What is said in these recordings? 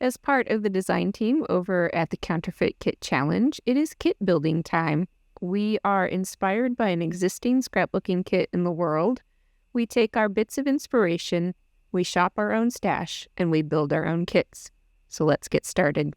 As part of the design team over at the Counterfeit Kit Challenge, it is kit building time. We are inspired by an existing scrapbooking kit in the world. We take our bits of inspiration, we shop our own stash, and we build our own kits. So let's get started.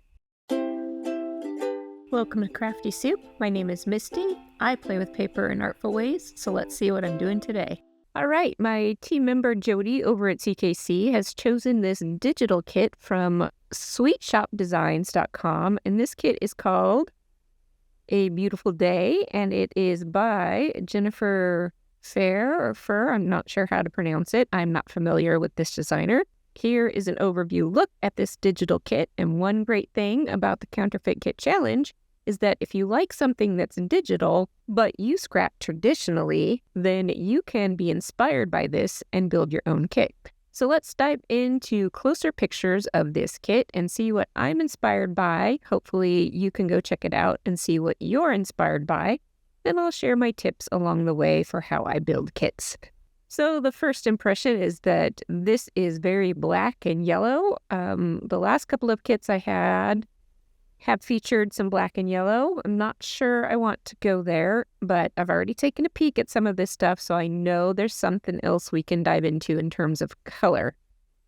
Welcome to Crafty Soup. My name is Misty. I play with paper in artful ways, so let's see what I'm doing today. All right, my team member Jody over at CKC has chosen this digital kit from sweetshopdesigns.com, and this kit is called A Beautiful Day, and it is by Jennifer Fur. I'm not sure how to pronounce it. I'm not familiar with this designer. Here is an overview look at this digital kit, and one great thing about the Counterfeit Kit Challenge is that if you like something that's digital, but you scrap traditionally, then you can be inspired by this and build your own kit. So let's dive into closer pictures of this kit and see what I'm inspired by. Hopefully you can go check it out and see what you're inspired by. Then I'll share my tips along the way for how I build kits. So the first impression is that this is very black and yellow. The last couple of kits I had have featured some black and yellow. I'm not sure I want to go there, but I've already taken a peek at some of this stuff, so I know there's something else we can dive into in terms of color.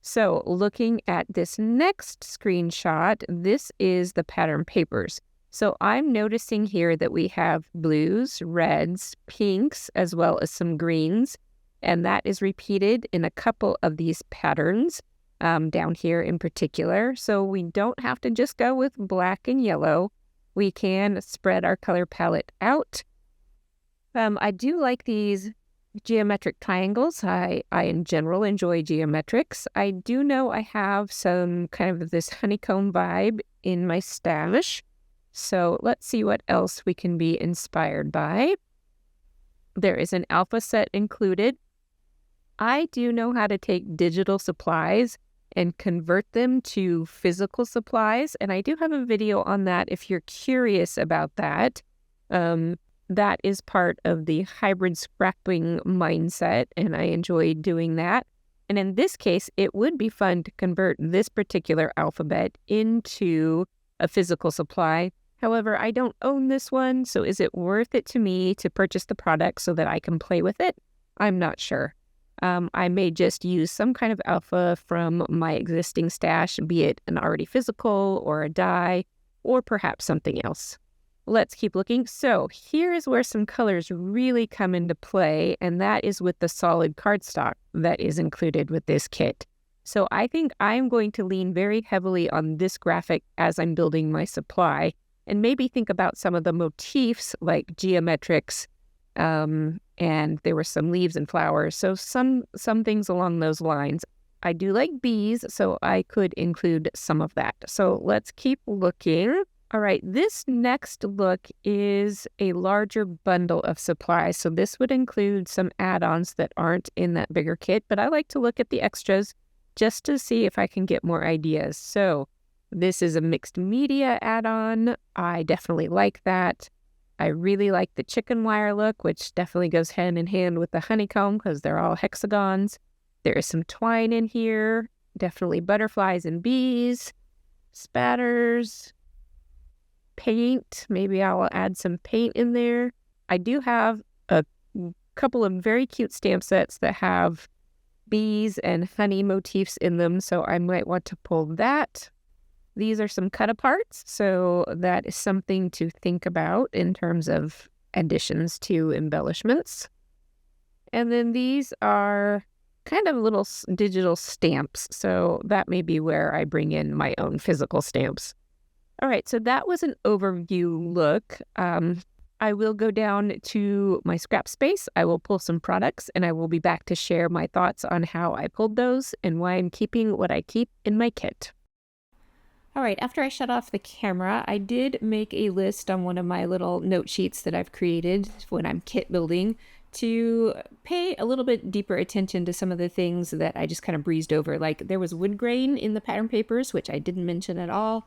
So looking at this next screenshot, this is the pattern papers. So I'm noticing here that we have blues, reds, pinks, as well as some greens, and that is repeated in a couple of these patterns. Down here in particular. So we don't have to just go with black and yellow. We can spread our color palette out. I do like these geometric triangles. I in general enjoy geometrics. I do know I have some kind of this honeycomb vibe in my stash. So let's see what else we can be inspired by. There is an alpha set included. I do know how to take digital supplies and convert them to physical supplies. And I do have a video on that if you're curious about that. That is part of the hybrid scrapping mindset, and I enjoy doing that. And in this case, it would be fun to convert this particular alphabet into a physical supply. However, I don't own this one, so is it worth it to me to purchase the product so that I can play with it? I'm not sure. I may just use some kind of alpha from my existing stash, be it an already physical or a die, or perhaps something else. Let's keep looking. So here is where some colors really come into play, and that is with the solid cardstock that is included with this kit. So I think I'm going to lean very heavily on this graphic as I'm building my supply, and maybe think about some of the motifs like geometrics, and there were some leaves and flowers. So some things along those lines. I do like bees, so I could include some of that. So let's keep looking. All right, this next look is a larger bundle of supplies. So this would include some add-ons that aren't in that bigger kit, but I like to look at the extras just to see if I can get more ideas. So this is a mixed media add-on. I definitely like that. I really like the chicken wire look, which definitely goes hand in hand with the honeycomb because they're all hexagons. There is some twine in here, definitely butterflies and bees, spatters, paint. Maybe I will add some paint in there. I do have a couple of very cute stamp sets that have bees and honey motifs in them, so I might want to pull that. These are some cut aparts, so that is something to think about in terms of additions to embellishments. And then these are kind of little digital stamps, so that may be where I bring in my own physical stamps. All right, so that was an overview look. I will go down to my scrap space, I will pull some products, and I will be back to share my thoughts on how I pulled those and why I'm keeping what I keep in my kit. All right, after I shut off the camera, I did make a list on one of my little note sheets that I've created when I'm kit building to pay a little bit deeper attention to some of the things that I just kind of breezed over. Like there was wood grain in the pattern papers, which I didn't mention at all.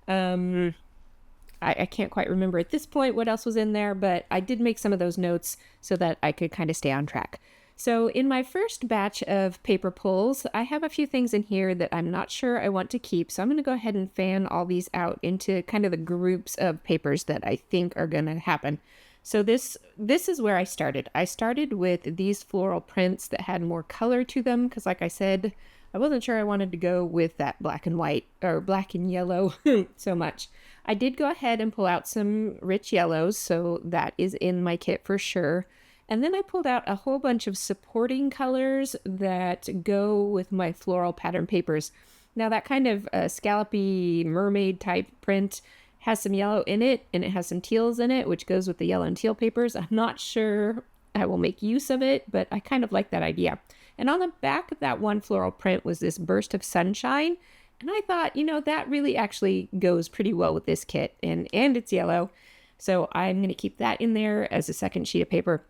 I can't quite remember at this point what else was in there, but I did make some of those notes so that I could kind of stay on track. So in my first batch of paper pulls, I have a few things in here that I'm not sure I want to keep. So I'm going to go ahead and fan all these out into kind of the groups of papers that I think are going to happen. So this is where I started. I started with these floral prints that had more color to them because, like I said, I wasn't sure I wanted to go with that black and white or black and yellow so much. I did go ahead and pull out some rich yellows, so that is in my kit for sure. And then I pulled out a whole bunch of supporting colors that go with my floral pattern papers. Now that kind of scallopy mermaid type print has some yellow in it, and it has some teals in it, which goes with the yellow and teal papers. I'm not sure I will make use of it, but I kind of like that idea. And on the back of that one floral print was this burst of sunshine. And I thought, that really actually goes pretty well with this kit, and it's yellow. So I'm going to keep that in there as a second sheet of paper.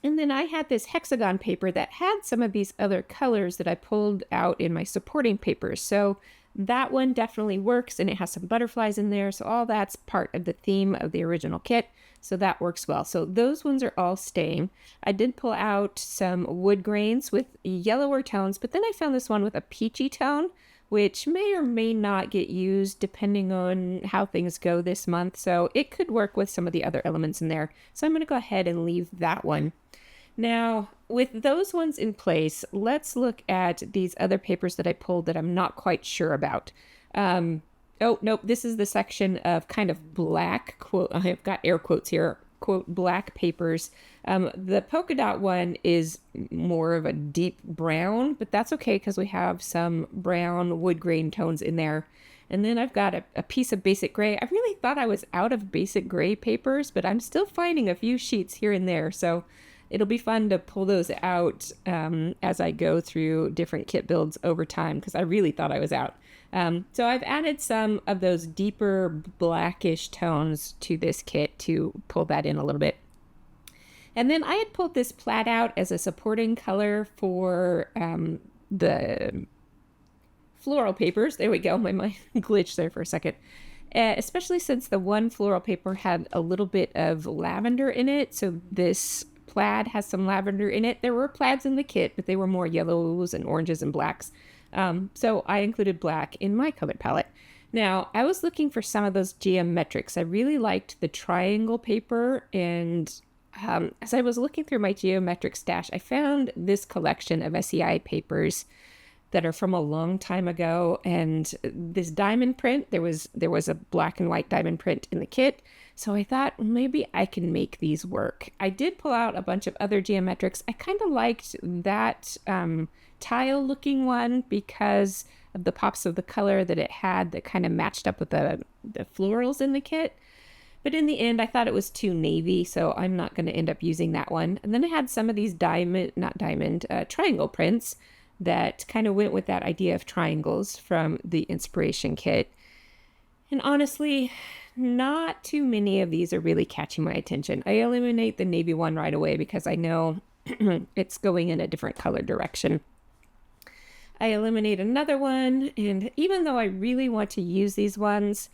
And then I had this hexagon paper that had some of these other colors that I pulled out in my supporting papers. So that one definitely works, and it has some butterflies in there. So all that's part of the theme of the original kit. So that works well. So those ones are all staying. I did pull out some wood grains with yellower tones, but then I found this one with a peachy tone, which may or may not get used depending on how things go this month. So it could work with some of the other elements in there. So I'm going to go ahead and leave that one. Now, with those ones in place, let's look at these other papers that I pulled that I'm not quite sure about. Oh, nope, this is the section of kind of black, quote, I've got air quotes here, quote, black papers. The polka dot one is more of a deep brown, but that's okay because we have some brown wood grain tones in there. And then I've got a piece of basic gray. I really thought I was out of basic gray papers, but I'm still finding a few sheets here and there. So it'll be fun to pull those out as I go through different kit builds over time because I really thought I was out. So I've added some of those deeper blackish tones to this kit to pull that in a little bit. And then I had pulled this plaid out as a supporting color for the floral papers. There we go. My mind glitched there for a second. Especially since the one floral paper had a little bit of lavender in it. So this plaid has some lavender in it. There were plaids in the kit, but they were more yellows and oranges and blacks. So I included black in my color palette. Now, I was looking for some of those geometrics. I really liked the triangle paper, and as I was looking through my geometric stash, I found this collection of SEI papers that are from a long time ago, and this diamond print, there was a black and white diamond print in the kit. So I thought maybe I can make these work. I did pull out a bunch of other geometrics. I kind of liked that tile looking one because of the pops of the color that it had that kind of matched up with the florals in the kit. But in the end, I thought it was too navy, so I'm not going to end up using that one. And then I had some of these triangle prints that kind of went with that idea of triangles from the inspiration kit. And honestly, not too many of these are really catching my attention. I eliminate the navy one right away because I know it's going in a different color direction. I eliminate another one, and even though I really want to use these ones,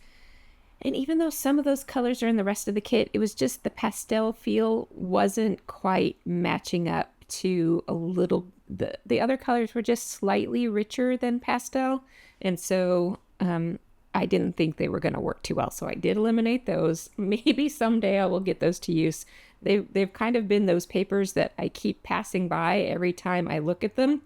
and even though some of those colors are in the rest of the kit, it was just the pastel feel wasn't quite matching up to a little, the other colors were just slightly richer than pastel, and so I didn't think they were going to work too well, so I did eliminate those. Maybe someday I will get those to use. They've kind of been those papers that I keep passing by every time I look at them,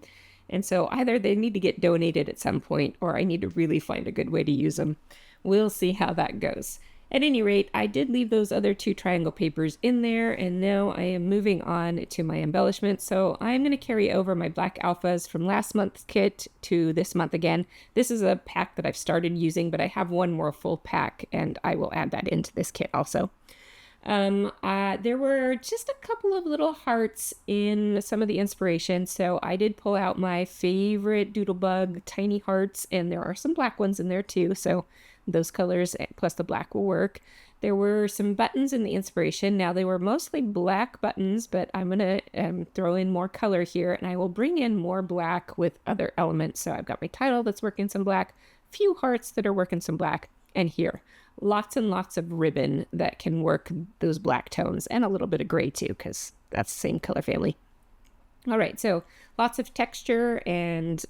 and so either they need to get donated at some point, or I need to really find a good way to use them. We'll see how that goes. At any rate, I did leave those other two triangle papers in there, and now I am moving on to my embellishments. So I'm going to carry over my black alphas from last month's kit to this month again. This is a pack that I've started using, but I have one more full pack, and I will add that into this kit also. There were just a couple of little hearts in some of the inspiration, so I did pull out my favorite Doodlebug tiny hearts, and there are some black ones in there too, so those colors plus the black will work. There were some buttons in the inspiration. Now they were mostly black buttons, but I'm going to throw in more color here, and I will bring in more black with other elements. So I've got my title that's working some black, few hearts that are working some black, and here lots and lots of ribbon that can work those black tones, and a little bit of gray too, because that's the same color family. All right, so lots of texture and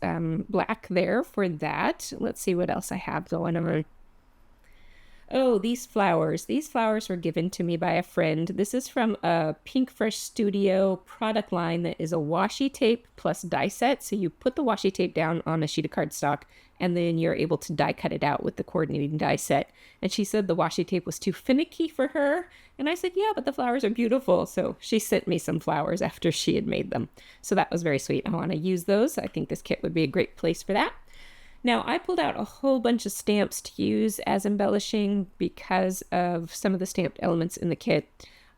black there for that. Let's see what else I have going on. Oh, these flowers. These flowers were given to me by a friend. This is from a Pink Fresh Studio product line that is a washi tape plus die set. So you put the washi tape down on a sheet of cardstock and then you're able to die cut it out with the coordinating die set. And she said the washi tape was too finicky for her. And I said, yeah, but the flowers are beautiful. So she sent me some flowers after she had made them. So that was very sweet. I want to use those. I think this kit would be a great place for that. Now, I pulled out a whole bunch of stamps to use as embellishing because of some of the stamped elements in the kit.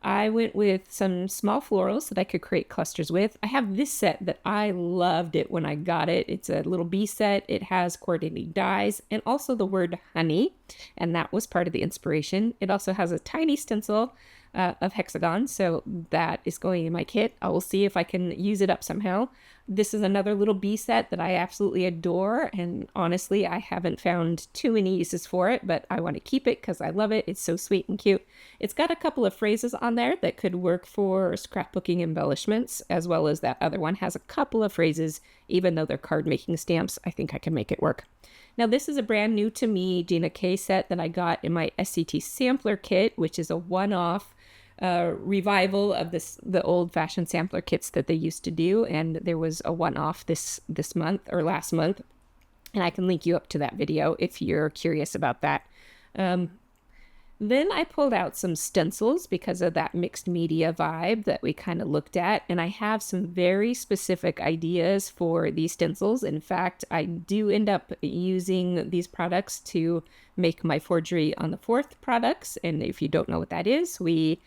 I went with some small florals that I could create clusters with. I have this set that I loved it when I got it. It's a little bee set. It has coordinating dies and also the word honey, and that was part of the inspiration. It also has a tiny stencil of hexagons, so that is going in my kit. I will see if I can use it up somehow. This is another little bee set that I absolutely adore, and honestly, I haven't found too many uses for it, but I want to keep it because I love it. It's so sweet and cute. It's got a couple of phrases on there that could work for scrapbooking embellishments, as well as that other one has a couple of phrases. Even though they're card making stamps, I think I can make it work. Now, this is a brand new to me Gina K set that I got in my SCT sampler kit, which is a one-off revival of the old-fashioned sampler kits that they used to do, and there was a one-off this month or last month, and I can link you up to that video if you're curious about that. Then I pulled out some stencils because of that mixed media vibe that we kind of looked at, and I have some very specific ideas for these stencils. In fact, I do end up using these products to make my forgery on the 4th products, and if you don't know what that is, we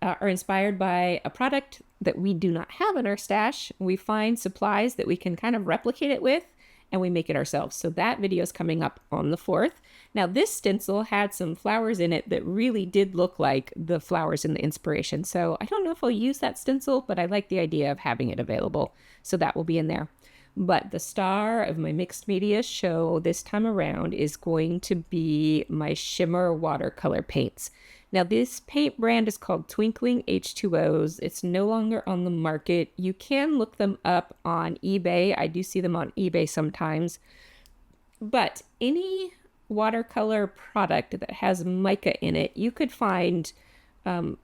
are inspired by a product that we do not have in our stash. We find supplies that we can kind of replicate it with, and we make it ourselves. So that video is coming up on the 4th. Now, this stencil had some flowers in it that really did look like the flowers in the inspiration. So I don't know if I'll use that stencil, but I like the idea of having it available. So that will be in there. But the star of my mixed media show this time around is going to be my shimmer watercolor paints. Now, this paint brand is called Twinkling H2Os. It's no longer on the market. You can look them up on eBay. I do see them on eBay sometimes. But any watercolor product that has mica in it, you could find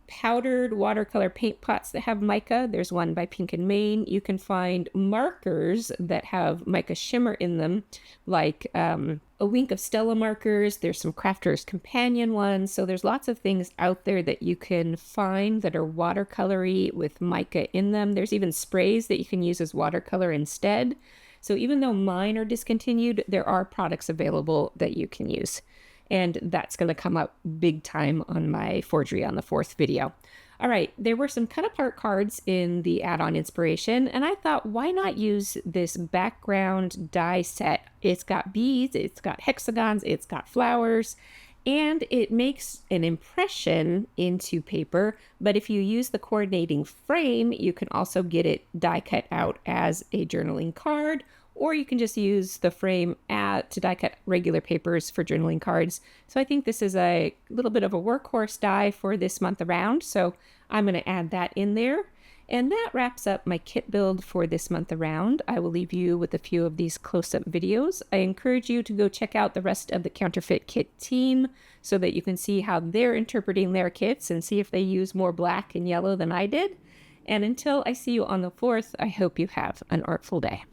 powdered watercolor paint pots that have mica. There's one by Pink and Main. You can find markers that have mica shimmer in them, like a Wink of Stella markers. There's some Crafter's Companion ones. So there's lots of things out there that you can find that are watercolory with mica in them. There's even sprays that you can use as watercolor instead. So even though mine are discontinued, there are products available that you can use. And that's going to come up big time on my forgery on the 4th video. All right, there were some cut apart cards in the add-on inspiration, and I thought, why not use this background die set? It's got bees, it's got hexagons, it's got flowers, and it makes an impression into paper. But if you use the coordinating frame, you can also get it die cut out as a journaling card, or you can just use the frame to die cut regular papers for journaling cards. So I think this is a little bit of a workhorse die for this month around. So I'm going to add that in there. And that wraps up my kit build for this month around. I will leave you with a few of these close-up videos. I encourage you to go check out the rest of the Counterfeit Kit team so that you can see how they're interpreting their kits and see if they use more black and yellow than I did. And until I see you on the 4th, I hope you have an artful day.